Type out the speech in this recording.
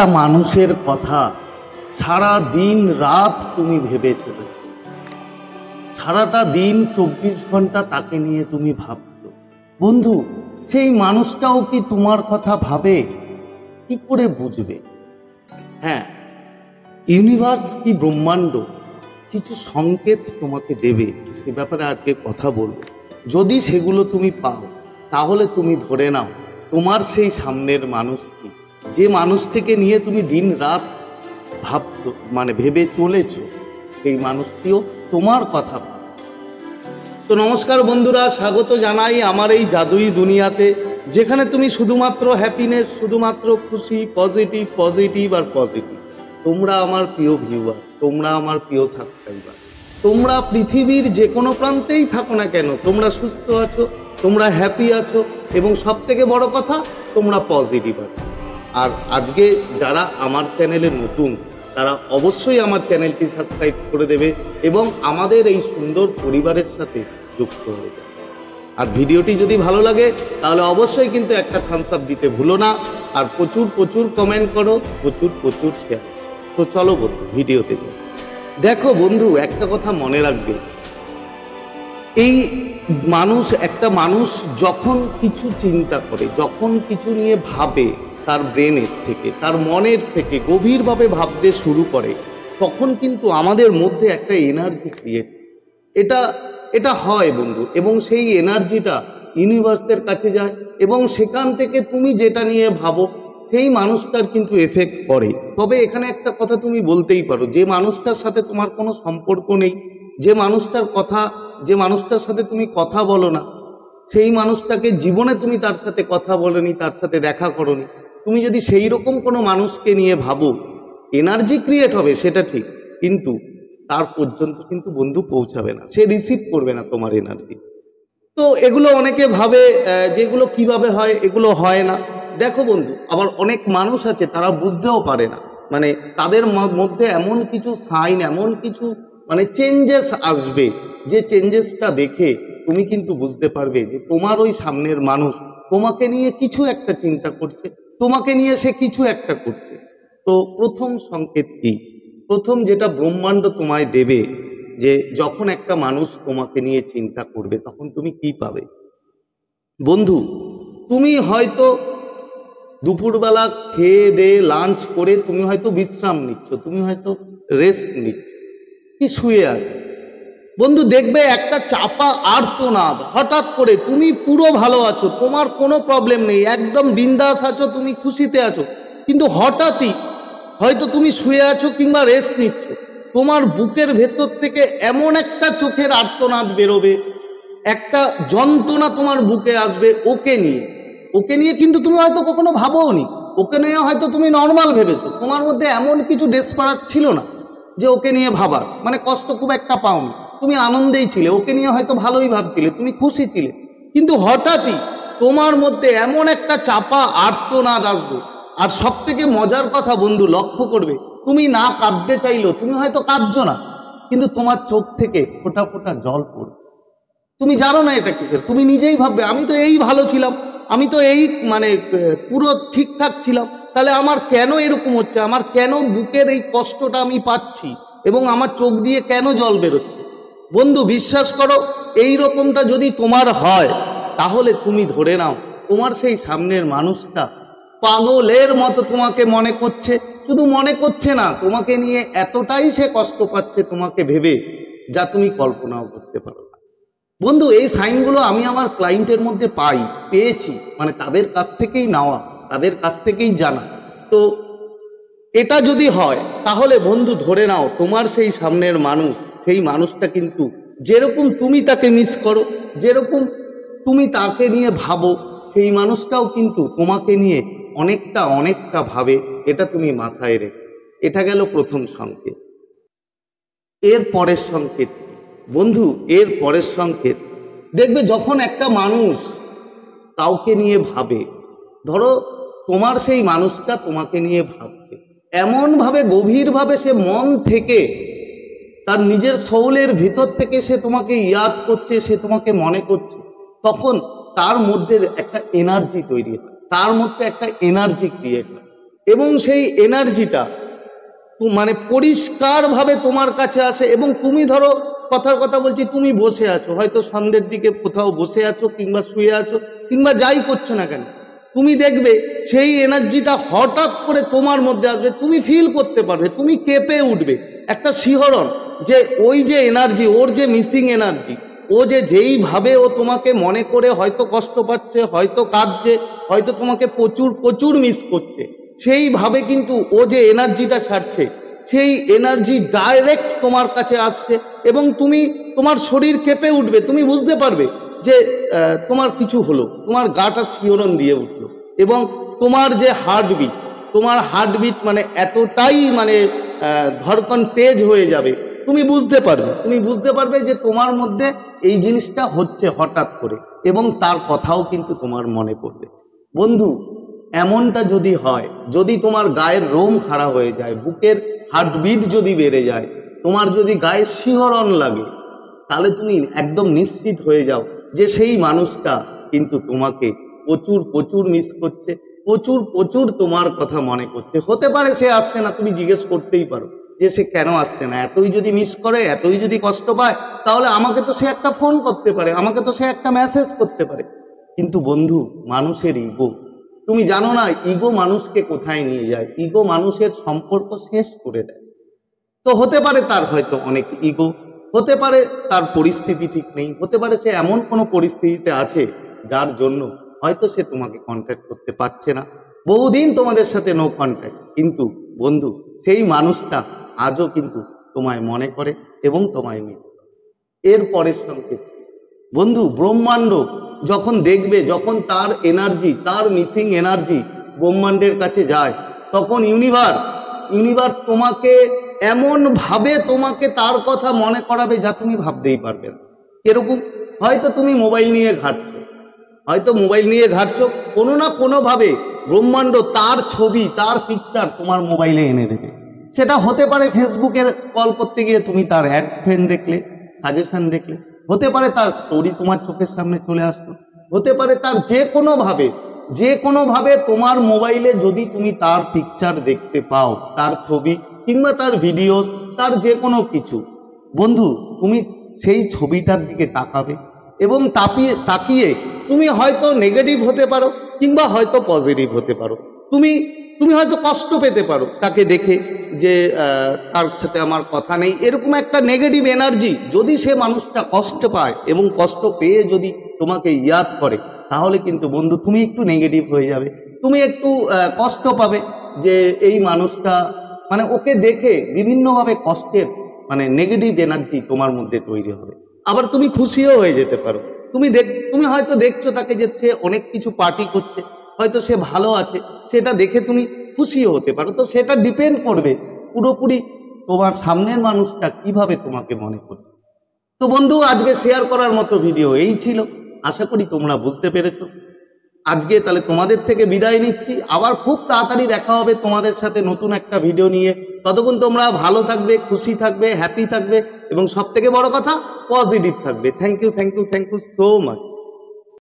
একটা মানুষের কথা সারা দিন রাত তুমি ভেবে চলেছ, সারাটা দিন 24 ঘন্টা তাকে নিয়ে তুমি ভাবছো। বন্ধু, সেই মানুষটাও কি তোমার কথা ভাবে? কি করে বুঝবে? হ্যাঁ, ইউনিভার্স কি ব্রহ্মাণ্ড কিছু সংকেত তোমাকে দেবে, সে ব্যাপারে আজকে কথা বলবো। যদি সেগুলো তুমি পাও তাহলে তুমি ধরে নাও তোমার সেই সামনের মানুষটি, যে মানুষটিকে নিয়ে তুমি দিন রাত ভেবে চলেছ, সেই মানুষটিও তোমার কথা ভাবে। তো নমস্কার বন্ধুরা, স্বাগত জানাই আমার এই জাদুই দুনিয়াতে, যেখানে তুমি শুধুমাত্র হ্যাপিনেস, শুধুমাত্র খুশি, পজিটিভ আর পজিটিভ। তোমরা আমার প্রিয় ভিউয়ার্স, তোমরা আমার প্রিয় সাবস্ক্রাইবার, তোমরা পৃথিবীর যে কোনো প্রান্তেই থাকো না কেন, তোমরা সুস্থ আছো, তোমরা হ্যাপি আছো, এবং সব থেকে বড় কথা তোমরা পজিটিভ আছো। আর আজকে যারা আমার চ্যানেলে নতুন, তারা অবশ্যই আমার চ্যানেলটি সাবস্ক্রাইব করে দেবে এবং আমাদের এই সুন্দর পরিবারের সাথে যুক্ত হয়ে যাবে। আর ভিডিওটি যদি ভালো লাগে তাহলে অবশ্যই কিন্তু একটা থামস আপ দিতে ভুলো না, আর প্রচুর কমেন্ট করো, প্রচুর শেয়ার। তো চলো বন্ধু, ভিডিওতে যাই। দেখো বন্ধু, একটা কথা মনে রাখবে, এই একটা মানুষ যখন কিছু চিন্তা করে, যখন কিছু নিয়ে ভাবে, তার ব্রেনের থেকে, তার মনের থেকে গভীরভাবে ভাবতে শুরু করে, তখন কিন্তু আমাদের মধ্যে একটা এনার্জি ক্রিয়েট এটা হয় বন্ধু, এবং সেই এনার্জিটা ইউনিভার্সের কাছে যায়, এবং সেখান থেকে তুমি যেটা নিয়ে ভাবো সেই মানুষটার কিন্তু এফেক্ট পড়ে। তবে এখানে একটা কথা তুমি বলতেই পারো, যে মানুষটার সাথে তোমার কোনো সম্পর্ক নেই, যে মানুষটার সাথে তুমি কথা বলো না, সেই মানুষটাকে জীবনে তুমি তার সাথে কথা বলোনি, তার সাথে দেখা করোনি, তুমি যদি সেই রকম কোনো মানুষকে নিয়ে ভাবো, এনার্জি ক্রিয়েট হবে সেটা ঠিক, কিন্তু তার পর্যন্ত কিন্তু বন্ধু পৌঁছাবে না, সে রিসিভ করবে না তোমার এনার্জি। তো এগুলো অনেকে ভাবে যেগুলো কিভাবে হয়, এগুলো হয় না। দেখো বন্ধু, আবার অনেক মানুষ আছে তারা বুঝতেও পারে না, তাদের মধ্যে এমন কিছু সাইন, এমন কিছু চেঞ্জেস আসবে, যে চেঞ্জেসটা দেখে তুমি কিন্তু বুঝতে পারবে যে তোমার ওই সামনের মানুষ তোমাকে নিয়ে কিছু একটা চিন্তা করছে, তোমাকে নিয়ে সে কিছু একটা করছে। তো প্রথম সংকেত কি? প্রথম যেটা ব্রহ্মাণ্ড তোমায় দেবে, যে যখন একটা মানুষ তোমাকে নিয়ে চিন্তা করবে তখন তুমি কি পাবে? বন্ধু, তুমি হয়তো দুপুরবেলা খেয়ে দিয়ে লাঞ্চ করে তুমি হয়তো বিশ্রাম নিচ্ছ, তুমি হয়তো রেস্ট নিচ্ছ, কি শুয়ে আছো। বন্ধু দেখবে একটা চাপা আর্তনাদ, হঠাৎ করে তুমি পুরো ভালো আছো, তোমার কোনো প্রবলেম নেই, একদম বিন্দাস আছো, তুমি খুশিতে আছো, কিন্তু হঠাৎই হয়তো তুমি শুয়ে আছো কিংবা রেস্ট নিচ্ছ, তোমার বুকের ভেতর থেকে এমন একটা চোখের আর্তনাদ বেরোবে, একটা যন্ত্রণা তোমার বুকে আসবে ওকে নিয়ে কিন্তু তুমি হয়তো কখনো ভাবোনি, ওকে নিয়ে হয়তো তুমি নর্মাল ভেবেছো, তোমার মধ্যে এমন কিছু ডেসপারেট ছিল না যে ওকে নিয়ে ভাবার, কষ্ট খুব একটা পাওনি, তুমি আনন্দেই ছিলে, ওকে নিয়ে হয়তো ভালোই ভাবছিলে, তুমি খুশি ছিলে, কিন্তু হঠাৎই তোমার মধ্যে এমন একটা চাপা আর্তনাদ আসবে। আর সব থেকে মজার কথা বন্ধু, লক্ষ্য করবে, তুমি না কাঁদতে চাইলেও তুমি হয়তো কাঁদছো না, কিন্তু তোমার চোখ থেকে ফোঁটা ফোঁটা জল পড়বে। তুমি জানো না এটা কিসের, তুমি নিজেই ভাববে আমি তো এই ভালো ছিলাম, আমি তো এই পুরো ঠিকঠাক ছিলাম, তাহলে আমার কেন এরকম হচ্ছে, আমার কেন বুকের এই কষ্টটা আমি পাচ্ছি, এবং আমার চোখ দিয়ে কেন জল বেরোচ্ছে। বন্ধু বিশ্বাস করো, এই রকমটা যদি তোমার হয় তাহলে তুমি ধরে নাও তোমার সেই সামনের মানুষটা পাগলের মতো তোমাকে মনে করছে, শুধু মনে করছে না, তোমাকে নিয়ে এতটাই সে কষ্ট পাচ্ছে তোমাকে ভেবে, যা তুমি কল্পনাও করতে পারো না। বন্ধু, এই সাইনগুলো আমি আমার ক্লায়েন্টের মধ্যে পেয়েছি, তাদের কাছ থেকেই নেওয়া, তাদের কাছ থেকেই জানা। তো এটা যদি হয় তাহলে বন্ধু ধরে নাও তোমার সেই সামনের মানুষ, সেই মানুষটা কিন্তু যেরকম তুমি তাকে মিস করো, যেরকম তুমি তাকে নিয়ে ভাবো, সেই মানুষটাও কিন্তু তোমাকে নিয়ে অনেকটা ভাবে, এটা তুমি মাথায় রেখো। এটা গেল প্রথম সংকেত। এর পরের সংকেত বন্ধু, এর পরের সংকেত দেখবে, যখন একটা মানুষ কাউকে নিয়ে ভাবে, ধরো তোমার সেই মানুষটা তোমাকে নিয়ে ভাবছে, এমনভাবে গভীরভাবে সে মন থেকে, তার নিজের সোলের ভিতর থেকে সে তোমাকে ইয়াদ করছে, সে তোমাকে মনে করছে, তখন তার মধ্যে একটা এনার্জি তৈরি হয়, তার মধ্যে একটা এনার্জি ক্রিয়েট হয়। এবং সেই এনার্জিটা মানে পরিষ্কারভাবে তোমার কাছে আসে। এবং তুমি ধরো কথার কথা বলছি, তুমি বসে আছো, হয়তো সন্ধ্যের দিকে কোথাও বসে আছো কিংবা শুয়ে আছো কিংবা যাই করছো না কেন, তুমি দেখবে সেই এনার্জিটা হঠাৎ করে তোমার মধ্যে আসবে, তুমি ফিল করতে পারবে, তুমি কেঁপে উঠবে, একটা শিহরণ, যে ওই যে এনার্জি, ওর যে মিসিং এনার্জি, ও যে যেইভাবে ও তোমাকে মনে করে হয়তো কষ্ট পাচ্ছে, হয়তো কাঁদছে, হয়তো তোমাকে প্রচুর প্রচুর মিস করছে, সেইভাবে কিন্তু ও যে এনার্জিটা ছাড়ছে, সেই এনার্জি ডাইরেক্ট তোমার কাছে আসছে এবং তোমার শরীর কেঁপে উঠবে, তুমি বুঝতে পারবে যে তোমার কিছু হলো, তোমার গাটা শিহরণ দিয়ে উঠলো। এবং তোমার যে হার্টবিট মানে এতটাই মানে ধড়কন তেজ হয়ে যাবে, তুমি বুঝতে পারবে যে তোমার মধ্যে এই জিনিসটা হচ্ছে হঠাৎ করে, এবং তার কথাও কিন্তু তোমার মনে পড়বে। বন্ধু, এমনটা যদি হয়, যদি তোমার গায়ের রোম খাড়া হয়ে যায়, বুকের হার্টবিট যদি বেড়ে যায়, তোমার যদি গায়ে শিহরণ লাগে, তাহলে তুমি একদম নিশ্চিত হয়ে যাও যে সেই মানুষটা কিন্তু তোমাকে প্রচুর প্রচুর মিস করছে, প্রচুর প্রচুর তোমার কথা মনে করছে। হতে পারে সে আসছে না, তুমি জিজ্ঞেস করতেই পারো যে সে কেন আসছে না, এতই যদি মিস করে, এতই যদি কষ্ট পায়, তাহলে আমাকে তো সে একটা ফোন করতে পারে, আমাকে তো সে একটা মেসেজ করতে পারে। কিন্তু বন্ধু, মানুষের ইগো, তুমি জানো না ইগো মানুষকে কোথায় নিয়ে যায়, ইগো মানুষের সম্পর্ক শেষ করে দেয়। তো হতে পারে তার হয়তো অনেক ইগো, হতে পারে তার পরিস্থিতি ঠিক নেই, হতে পারে সে এমন কোনো পরিস্থিতিতে আছে যার জন্য হয়তো সে তোমাকে কন্ট্যাক্ট করতে পারছে না, বহুদিন তোমাদের সাথে নো কন্ট্যাক্ট। কিন্তু বন্ধু, সেই মানুষটা আজও কিন্তু তোমায় মনে করে এবং তোমায় মিস করে। এর পরের সংকেত বন্ধু, ব্রহ্মাণ্ড যখন দেখবে, যখন তার এনার্জি, তার মিসিং এনার্জি ব্রহ্মাণ্ডের কাছে যায়, তখন ইউনিভার্স তোমাকে এমনভাবে তোমাকে তার কথা মনে করাবে যা তুমি ভাবতেই পারবে না। এরকম হয়তো তুমি মোবাইল নিয়ে ঘাঁটছো, কোনো না কোনোভাবে ব্রহ্মাণ্ড তার ছবি, তার পিকচার তোমার মোবাইলে এনে দেবে। সেটা হতে পারে ফেসবুকের স্ক্রল করতে গিয়ে তুমি তার অ্যাড ফ্রেন্ড দেখলে, সাজেশন দেখলে, হতে পারে তার স্টোরি তোমার চোখের সামনে চলে আসলো, হতে পারে তার যে কোনোভাবে তোমার মোবাইলে যদি তুমি তার পিকচার দেখতে পাও, তার ছবি কিংবা তার ভিডিওস, তার যে কোনো কিছু, বন্ধু তুমি সেই ছবিটার দিকে তাকাবে এবং তাকিয়ে তুমি হয়তো নেগেটিভ হতে পারো কিংবা হয়তো পজিটিভ হতে পারো। তুমি হয়তো কষ্ট পেতে পারো তাকে দেখে, যে তার সাথে আমার কথা নেই, এরকম একটা নেগেটিভ এনার্জি যদি সে মানুষটা কষ্ট পায় এবং কষ্ট পেয়ে যদি তোমাকে ইয়াদ করে, তাহলে কিন্তু বন্ধু তুমি একটু নেগেটিভ হয়ে যাবে, তুমি একটু কষ্ট পাবে যে এই মানুষটা, মানে ওকে দেখে বিভিন্নভাবে কষ্টের মানে নেগেটিভ এনার্জি তোমার মধ্যে তৈরি হবে। আবার তুমি খুশিও হয়ে যেতে পারো, তুমি হয়তো দেখছো তাকে যে সে অনেক কিছু পার্টি করছে, হয়তো সে ভালো আছে, সেটা দেখে তুমি খুশিও হতে পারো। তো সেটা ডিপেন্ড করবে পুরোপুরি তোমার সামনের মানুষটা কিভাবে তোমাকে মনে করছে। তো বন্ধু, আজকে শেয়ার করার মতো ভিডিও এই ছিল, আশা করি তোমরা বুঝতে পেরেছো। আজকে তাহলে তোমাদের থেকে বিদায় নিচ্ছি, আবার খুব তাড়াতাড়ি দেখা হবে তোমাদের সাথে নতুন একটা ভিডিও নিয়ে। ততক্ষণ তোমরা ভালো থাকবে, খুশি থাকবে, হ্যাপি থাকবে এবং সব থেকে বড় কথা পজিটিভ থাকবে। Thank you so much.